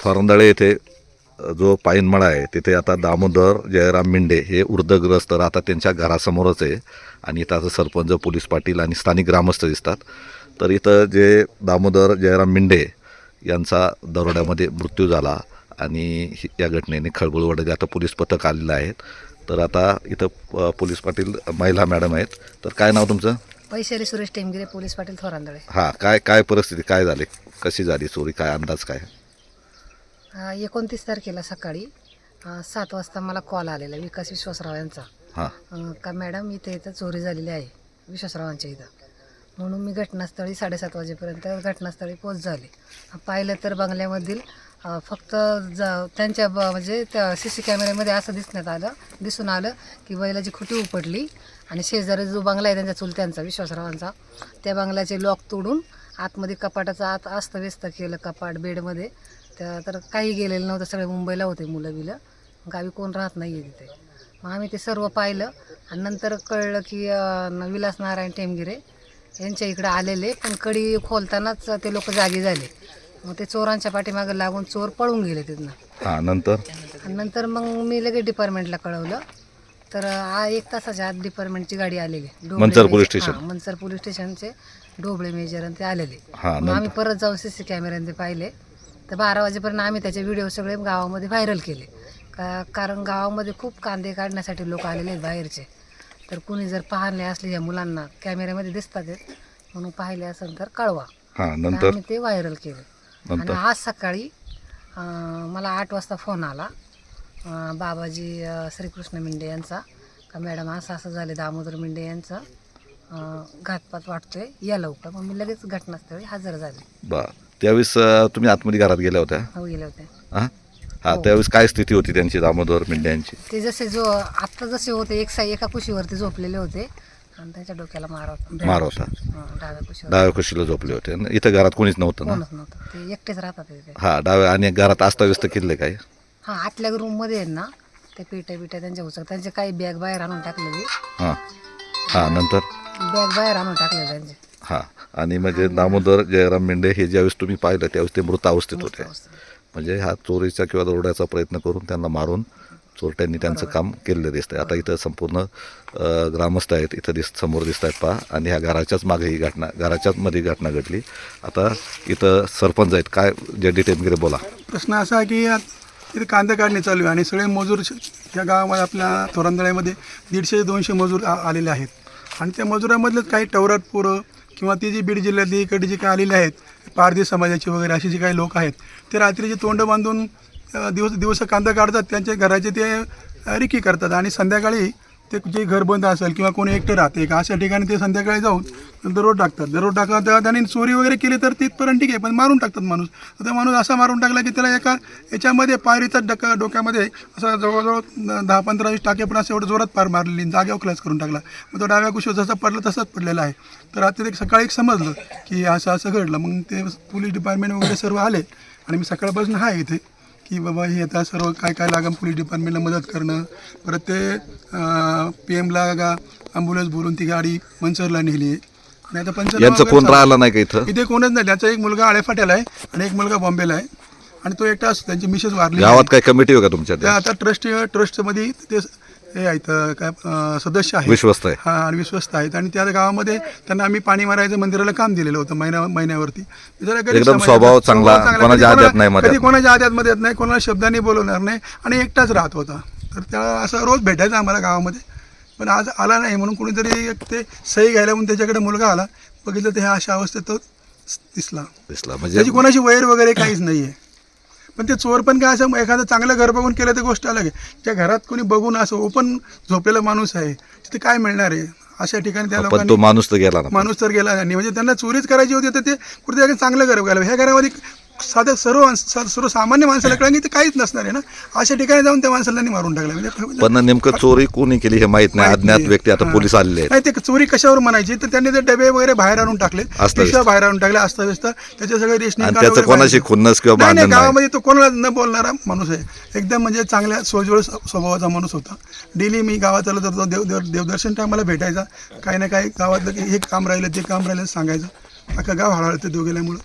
थोरंदळे येथे जो पायनमळा आहे तिथे आता दामोदर जयराम मिंडे हे उर्दग्रस्त राहतात, त्यांच्या घरासमोरच आहे. आणि इथं आता सरपंच, पोलीस पाटील आणि स्थानिक ग्रामस्थ दिसतात. तर इथं जे दामोदर जयराम मिंडे यांचा दरोड्यामध्ये मृत्यू झाला आणि या घटनेने खळबळ उडाली. आता पोलीस पथक आलेलं आहेत. तर आता इथं पोलीस पाटील महिला मॅडम आहेत. तर काय नाव तुमचं? वैशाली सुरेश टेमगिरे, पोलीस पाटील थोरांदळे. हां, काय परिस्थिती काय झाली, कशी झाली चोरी, काय अंदाज काय? 29 तारखेला सकाळी 7 वाजता मला कॉल आलेला विकास विश्वासराव यांचा. हां का मॅडम इथं चोरी झालेली आहे विश्वासरावांच्या इथं. म्हणून मी घटनास्थळी 7:30 वाजेपर्यंत घटनास्थळी पोच झाले. पाहिलं तर बंगल्यामधील फक्त त्यांच्या म्हणजे त्या CC कॅमेऱ्यामध्ये असं दिसून आलं की बैलाची खुटी उपटली आणि शेजारी जो बंगला आहे त्यांच्या चुलत्यांचा विश्वासरावांचा, त्या बंगल्याचे लॉक तोडून आतमध्ये कपाटाचं आत अस्तव्यस्त केलं, कपाट बेडमध्ये. तर काही गेलेलं नव्हतं, सगळे मुंबईला होते मुलं बिलं, गावी कोण राहत नाही आहे तिथे. मग आम्ही ते सर्व पाहिलं आणि नंतर कळलं की विलास नारायण टेमगिरे यांच्या इकडे आलेले, पण कडी खोलतानाच ते लोक जागी झाले. मग ते चोरांच्या पाठीमागे लागून चोर पळून गेले तिथनं. हां, नंतर मग मी लगेच डिपार्टमेंटला कळवलं. तर 1 तासाच्या आत डिपार्टमेंटची गाडी आलेली, Manchar police station. Manchar police स्टेशनचे ढोबळे मेजर आणि ते आलेले. हां, मग आम्ही परत जाऊन CC कॅमेऱ्याने पाहिले. तर 12 वाजेपर्यंत आम्ही त्याचे व्हिडिओ सगळे गावामध्ये व्हायरल केले. कारण गावामध्ये खूप कांदे काढण्यासाठी लोक आलेले आहेत बाहेरचे. तर कुणी जर पाहिले असले या मुलांना कॅमेऱ्यामध्ये दिसतात म्हणून पाहिले असेल तर कळवा. हां, तर आम्ही ते व्हायरल केले. आणि आज सकाळी मला 8 वाजता फोन आला बाबाजी श्रीकृष्ण मिंडे यांचा, का मॅडम असं असं झाले, दामोदर मिंडे यांचं घातपात वाटतोय, या लवकर. मग मी लगेच घटनास्थळी हजर झाले. त्यावेळेस तुम्ही आतमध्ये घरात गेल्या होत्या? हो, गेले होते. हां, त्यावेळेस काय स्थिती होती त्यांची, दामोदर मिंडे यांची? ते जसे आत्ता जसे होते एका कुशीवरती झोपलेले होते आणि त्यांच्या डोक्याला मार होता. डाव्या कुशीला झोपले होते. इथं घरात कोणीच नव्हतं ना? कोणच नव्हतं, ते एकटेच राहतात तिथे. हां, डाव्या. आणि घरात अस्ताव्यस्त केले काय? हां, आतल्या रूममध्ये आहेत ना ते पिट्या त्यांच्या उचक, त्यांचे काही बॅग बाहेर आणून टाकलेली. हां, नंतर बॅग बाहेर आणून टाकले त्यांचे. हां, आणि म्हणजे दामोदर जयराम मिंडे हे ज्यावेळेस तुम्ही पाहिलं त्यावेळेस ते मृत अवस्थेत होते. म्हणजे हा चोरीचा किंवा दरोड्याचा प्रयत्न करून त्यांना मारून चोरट्यांनी त्यांचं काम केलेलं दिसतंय. आता इथं संपूर्ण ग्रामस्थ आहेत, इथं समोर दिसत आहेत पहा. आणि ह्या घराच्याच मागे ही घटना, घराच्याच मध्ये घटना घडली. आता इथं सरपंच आहेत, काय JD टेमगिरे बोला. प्रश्न असा आहे की इथे कांदा काढणे चालू आहे आणि सगळे मजूर या गावामध्ये आपल्या थोरांदळ्यामध्ये 150-200 मजूर आलेले आहेत. आणि त्या मजुरामधलेच काही टवराट पोरं किंवा ती जी बीड जिल्ह्यातली इकडे जे काही आलेले आहेत, पारधी समाजाचे वगैरे असे जे काही लोक आहेत, ते रात्रीचे तोंड बांधून दिवस कांदा काढतात, त्यांच्या घराचे ते रिकी करतात. आणि संध्याकाळी ते जे घर बंद असेल किंवा कोणी एकटं राहते का अशा ठिकाणी ते संध्याकाळी जाऊन दरोड टाकतात. त्यांनी चोरी वगैरे केली तर तिथपर्यंत ठीक आहे, पण मारून टाकतात माणूस. तर माणूस असा मारून टाकला की त्याला याच्यामध्ये पायरीचा डोक्यामध्ये असा जवळजवळ 10-15-20 टाके पण असं एवढं जोरात पार मारलेली, जागेवर क्लॅच करून टाकला. मग तो डाव्या कुशीवर जसा पडला तसाच पडलेला आहे. तर आता ते सकाळी समजलं की असं घडलं. मग ते पोलीस डिपार्टमेंट वगैरे सर्व आले आणि मी सकाळपासून आहे इथे की बाबा हे आता सर्व काय लागेल पोलीस डिपार्टमेंटला मदत करणं. परत ते PM ला ॲम्ब्युलन्स बोलून ती गाडी मंचरला नेली आहे. आणि आता यांचं कोण राहिला नाही का इथं? इथे कोणच नाही. त्याचा एक मुलगा आळेफाट्याला आहे आणि एक मुलगा बॉम्बेला आहे आणि तो एकटा असतो. त्यांची मिसेस वारली. गावात काय कमिटी आहे का तुमच्या? त्या आता ट्रस्टमध्ये ते हे आहेत काय सदस्य आहेत, विश्वस्त आहे. हां, आणि विश्वस्त आहेत. आणि त्या गावामध्ये त्यांना आम्ही पाणी मारायचं मंदिराला काम दिलेलं होतं महिन्यावरती. एकदम स्वभाव चांगला, कोणाच्या आद्यात नाही, कधी कोणाच्या आद्यात नाही, कोणाला शब्दाने बोलवणार नाही आणि एकटाच राहत होता. तर त्याला असं रोज भेटायचं आम्हाला गावामध्ये, पण आज आला नाही. म्हणून कोणीतरी ते सही घ्यायला म्हणून त्याच्याकडे मुलगा आला, बघितलं तर ह्या अशा अवस्थेत तो दिसला. म्हणजे त्याची कोणाची वैर वगैरे काहीच नाही आहे. पण ते चोर पण काय असं एखादं चांगलं घर बघून केलं तर गोष्ट अलग आहे. त्या घरात कोणी बघून असं ओपन झोपलेला माणूस आहे, तिथे काय मिळणार आहे? अशा ठिकाणी त्या लोकांनी, तो माणूस तर गेला नाही. म्हणजे त्यांना चोरीच करायची होती तर ते कुठे चांगलं घर बघायला. ह्या घरामध्ये साधं सर्वसामान्य माणसाला कळलं की ते काहीच नसणार आहे ना. अशा ठिकाणी जाऊन त्या माणसाला मारून टाकलं. म्हणजे पण नेमकं चोरी कोणी केली हे माहित नाही. अज्ञात व्यक्ती आता पोलीस आलेले आहेत. नाही, ते चोरी कशावर म्हणायची तर त्यांनी ते डबे वगैरे बाहेर आणून टाकले, बाहेर आणून टाकले अस्तव्यस्त. त्याचे सगळे रेशनिंग त्याचं कोणाशी खुन्नस किंवा भांडण नाही. गावामध्ये तो कोणाला न बोलणारा माणूस आहे. एकदम म्हणजे चांगल्या सोजवळ स्वभावाचा माणूस होता. डेली मी गावात आलो तर देवदर्शन टायमाला भेटायचा. काही ना काही गावातलं हे काम राहिलं ते काम राहिलं सांगायचं. अख्खा गाव हळहळतं तो गेल्यामुळं.